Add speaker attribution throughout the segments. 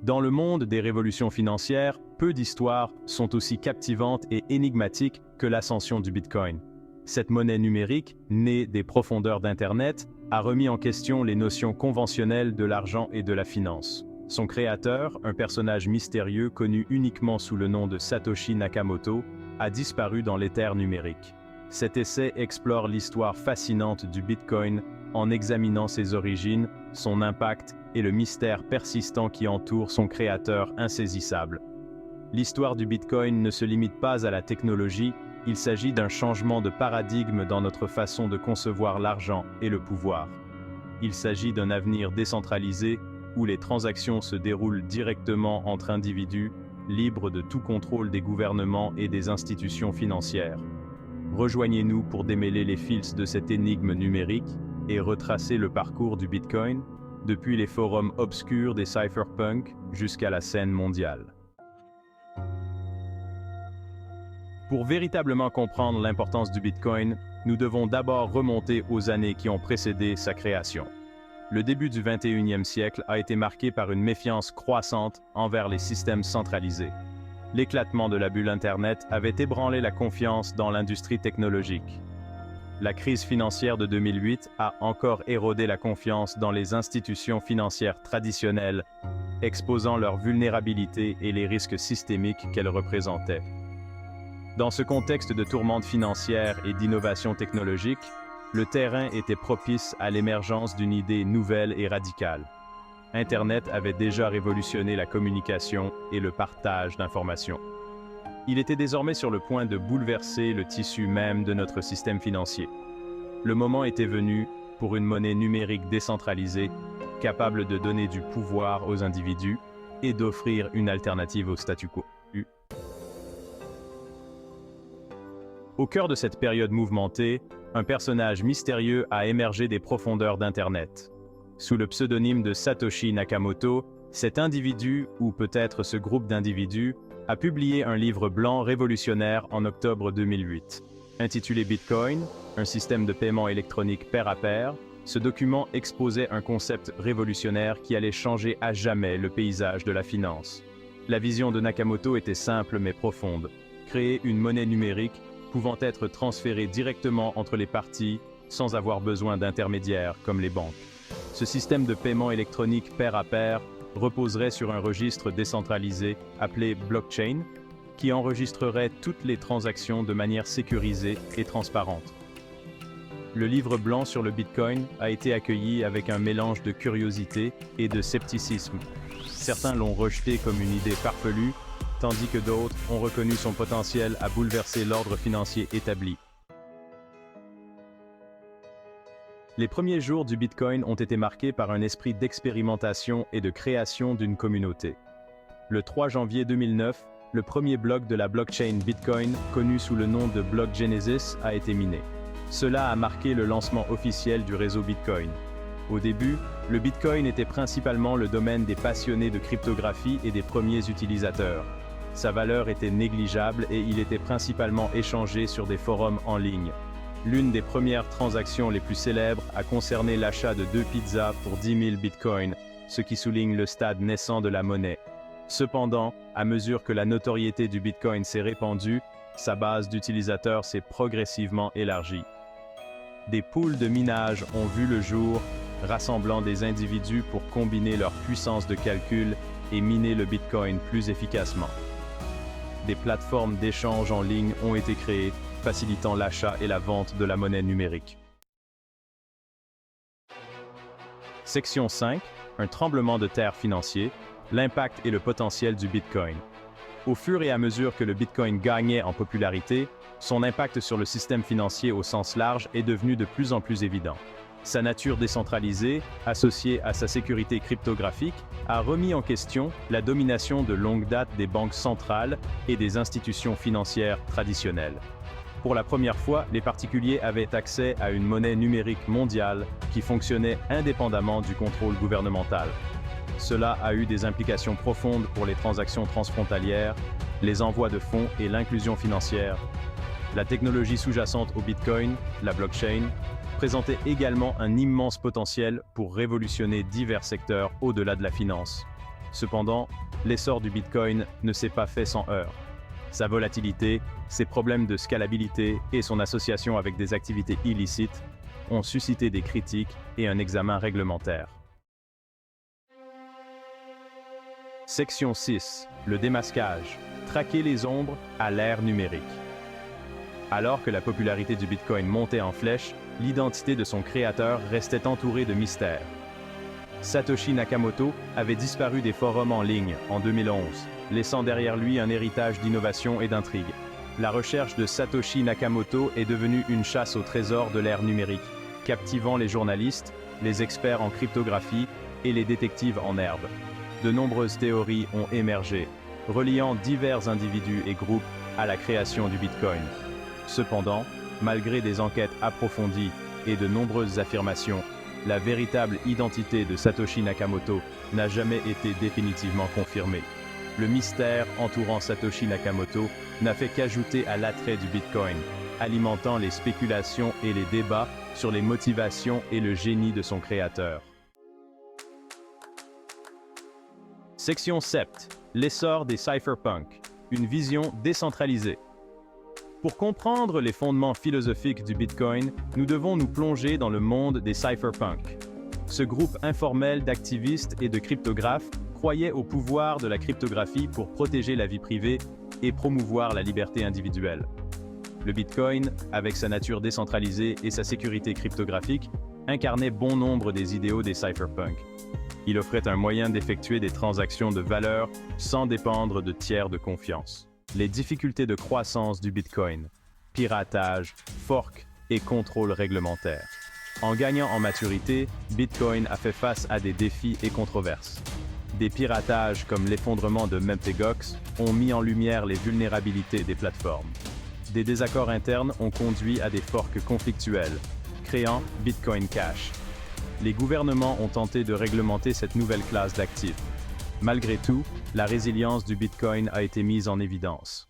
Speaker 1: Dans le monde des révolutions financières, peu d'histoires sont aussi captivantes et énigmatiques que l'ascension du Bitcoin. Cette monnaie numérique, née des profondeurs d'Internet, a remis en question les notions conventionnelles de l'argent et de la finance. Son créateur, un personnage mystérieux connu uniquement sous le nom de Satoshi Nakamoto, a disparu dans l'éther numérique. Cet essai explore l'histoire fascinante du Bitcoin en examinant ses origines, son impact et le mystère persistant qui entoure son créateur insaisissable. L'histoire du Bitcoin ne se limite pas à la technologie, il s'agit d'un changement de paradigme dans notre façon de concevoir l'argent et le pouvoir. Il s'agit d'un avenir décentralisé où les transactions se déroulent directement entre individus, libres de tout contrôle des gouvernements et des institutions financières. Rejoignez-nous pour démêler les fils de cette énigme numérique et retracer le parcours du Bitcoin, depuis les forums obscurs des cypherpunks jusqu'à la scène mondiale. Pour véritablement comprendre l'importance du Bitcoin, nous devons d'abord remonter aux années qui ont précédé sa création. Le début du 21e siècle a été marqué par une méfiance croissante envers les systèmes centralisés. L'éclatement de la bulle Internet avait ébranlé la confiance dans l'industrie technologique. La crise financière de 2008 a encore érodé la confiance dans les institutions financières traditionnelles, exposant leur vulnérabilité et les risques systémiques qu'elles représentaient. Dans ce contexte de tourmente financière et d'innovation technologique, le terrain était propice à l'émergence d'une idée nouvelle et radicale. Internet avait déjà révolutionné la communication et le partage d'informations. Il était désormais sur le point de bouleverser le tissu même de notre système financier. Le moment était venu pour une monnaie numérique décentralisée, capable de donner du pouvoir aux individus et d'offrir une alternative au statu quo. Au cœur de cette période mouvementée, un personnage mystérieux a émergé des profondeurs d'Internet. Sous le pseudonyme de Satoshi Nakamoto, cet individu, ou peut-être ce groupe d'individus, a publié un livre blanc révolutionnaire en octobre 2008. Intitulé Bitcoin, un système de paiement électronique pair à pair, ce document exposait un concept révolutionnaire qui allait changer à jamais le paysage de la finance. La vision de Nakamoto était simple mais profonde: créer une monnaie numérique pouvant être transférée directement entre les parties sans avoir besoin d'intermédiaires comme les banques. Ce système de paiement électronique pair à pair reposerait sur un registre décentralisé appelé blockchain, qui enregistrerait toutes les transactions de manière sécurisée et transparente. Le livre blanc sur le Bitcoin a été accueilli avec un mélange de curiosité et de scepticisme. Certains l'ont rejeté comme une idée farfelue, tandis que d'autres ont reconnu son potentiel à bouleverser l'ordre financier établi. Les premiers jours du Bitcoin ont été marqués par un esprit d'expérimentation et de création d'une communauté. Le 3 janvier 2009, le premier bloc de la blockchain Bitcoin, connu sous le nom de Block Genesis, a été miné. Cela a marqué le lancement officiel du réseau Bitcoin. Au début, le Bitcoin était principalement le domaine des passionnés de cryptographie et des premiers utilisateurs. Sa valeur était négligeable et il était principalement échangé sur des forums en ligne. L'une des premières transactions les plus célèbres a concerné l'achat de 2 pizzas pour 10 000 bitcoins, ce qui souligne le stade naissant de la monnaie. Cependant, à mesure que la notoriété du Bitcoin s'est répandue, sa base d'utilisateurs s'est progressivement élargie. Des pools de minage ont vu le jour, rassemblant des individus pour combiner leur puissance de calcul et miner le Bitcoin plus efficacement. Des plateformes d'échange en ligne ont été créées, facilitant l'achat et la vente de la monnaie numérique. Section 5. Un tremblement de terre financier, l'impact et le potentiel du Bitcoin. Au fur et à mesure que le Bitcoin gagnait en popularité, son impact sur le système financier au sens large est devenu de plus en plus évident. Sa nature décentralisée, associée à sa sécurité cryptographique, a remis en question la domination de longue date des banques centrales et des institutions financières traditionnelles. Pour la première fois, les particuliers avaient accès à une monnaie numérique mondiale qui fonctionnait indépendamment du contrôle gouvernemental. Cela a eu des implications profondes pour les transactions transfrontalières, les envois de fonds et l'inclusion financière. La technologie sous-jacente au Bitcoin, la blockchain, présentait également un immense potentiel pour révolutionner divers secteurs au-delà de la finance. Cependant, l'essor du Bitcoin ne s'est pas fait sans heurts. Sa volatilité, ses problèmes de scalabilité et son association avec des activités illicites ont suscité des critiques et un examen réglementaire. Section 6. Le démasquage. Traquer les ombres à l'ère numérique. Alors que la popularité du Bitcoin montait en flèche, l'identité de son créateur restait entourée de mystères. Satoshi Nakamoto avait disparu des forums en ligne en 2011, laissant derrière lui un héritage d'innovation et d'intrigue. La recherche de Satoshi Nakamoto est devenue une chasse au trésor de l'ère numérique, captivant les journalistes, les experts en cryptographie et les détectives en herbe. De nombreuses théories ont émergé, reliant divers individus et groupes à la création du Bitcoin. Cependant, malgré des enquêtes approfondies et de nombreuses affirmations, la véritable identité de Satoshi Nakamoto n'a jamais été définitivement confirmée. Le mystère entourant Satoshi Nakamoto n'a fait qu'ajouter à l'attrait du Bitcoin, alimentant les spéculations et les débats sur les motivations et le génie de son créateur. Section 7. L'essor des cypherpunks. Une vision décentralisée. Pour comprendre les fondements philosophiques du Bitcoin, nous devons nous plonger dans le monde des cypherpunks. Ce groupe informel d'activistes et de cryptographes croyait au pouvoir de la cryptographie pour protéger la vie privée et promouvoir la liberté individuelle. Le Bitcoin, avec sa nature décentralisée et sa sécurité cryptographique, incarnait bon nombre des idéaux des cypherpunks. Il offrait un moyen d'effectuer des transactions de valeur sans dépendre de tiers de confiance. Les difficultés de croissance du Bitcoin, piratage, fork et contrôle réglementaire. En gagnant en maturité, Bitcoin a fait face à des défis et controverses. Des piratages comme l'effondrement de Mt. Gox ont mis en lumière les vulnérabilités des plateformes. Des désaccords internes ont conduit à des forks conflictuels, créant Bitcoin Cash. Les gouvernements ont tenté de réglementer cette nouvelle classe d'actifs. Malgré tout, la résilience du Bitcoin a été mise en évidence.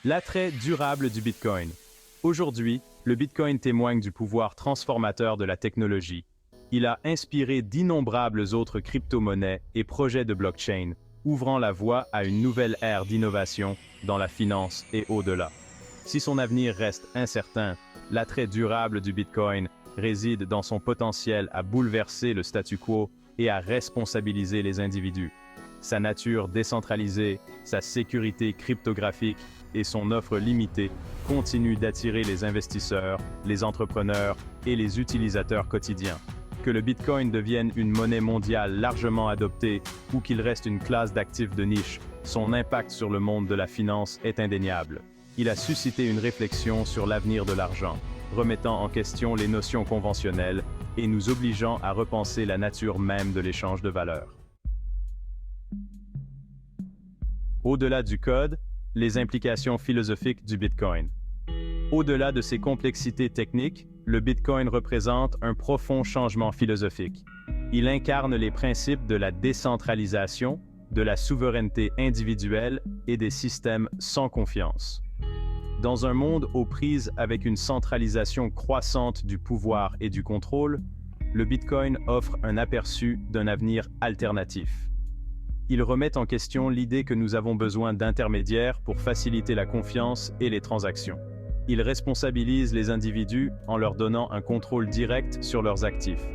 Speaker 1: L'attrait durable du Bitcoin. Aujourd'hui, le Bitcoin témoigne du pouvoir transformateur de la technologie. Il a inspiré d'innombrables autres crypto-monnaies et projets de blockchain, ouvrant la voie à une nouvelle ère d'innovation dans la finance et au-delà. Si son avenir reste incertain, l'attrait durable du Bitcoin réside dans son potentiel à bouleverser le statu quo et à responsabiliser les individus. Sa nature décentralisée, sa sécurité cryptographique et son offre limitée continuent d'attirer les investisseurs, les entrepreneurs et les utilisateurs quotidiens. Que le Bitcoin devienne une monnaie mondiale largement adoptée ou qu'il reste une classe d'actifs de niche, son impact sur le monde de la finance est indéniable. Il a suscité une réflexion sur l'avenir de l'argent, remettant en question les notions conventionnelles et nous obligeant à repenser la nature même de l'échange de valeurs. Au-delà du code, les implications philosophiques du Bitcoin. Au-delà de ses complexités techniques, le Bitcoin représente un profond changement philosophique. Il incarne les principes de la décentralisation, de la souveraineté individuelle et des systèmes sans confiance. Dans un monde aux prises avec une centralisation croissante du pouvoir et du contrôle, le Bitcoin offre un aperçu d'un avenir alternatif. Il remet en question l'idée que nous avons besoin d'intermédiaires pour faciliter la confiance et les transactions. Il responsabilise les individus en leur donnant un contrôle direct sur leurs actifs.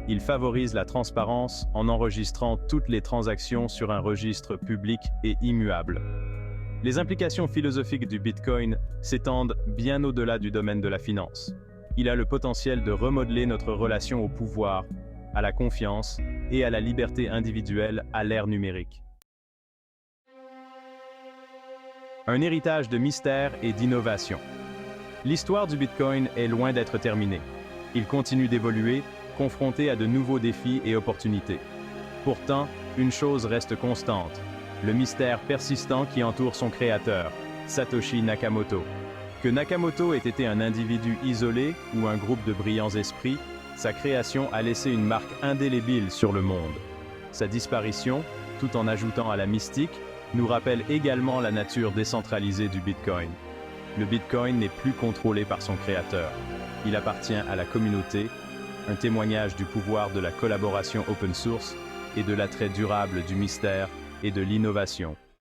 Speaker 1: Il favorise la transparence en enregistrant toutes les transactions sur un registre public et immuable. Les implications philosophiques du Bitcoin s'étendent bien au-delà du domaine de la finance. Il a le potentiel de remodeler notre relation au pouvoir, à la confiance et à la liberté individuelle à l'ère numérique. Un héritage de mystère et d'innovation. L'histoire du Bitcoin est loin d'être terminée. Il continue d'évoluer, confronté à de nouveaux défis et opportunités. Pourtant, une chose reste constante, le mystère persistant qui entoure son créateur, Satoshi Nakamoto. Que Nakamoto ait été un individu isolé ou un groupe de brillants esprits, sa création a laissé une marque indélébile sur le monde. Sa disparition, tout en ajoutant à la mystique, nous rappelle également la nature décentralisée du Bitcoin. Le Bitcoin n'est plus contrôlé par son créateur. Il appartient à la communauté, un témoignage du pouvoir de la collaboration open source et de l'attrait durable du mystère et de l'innovation.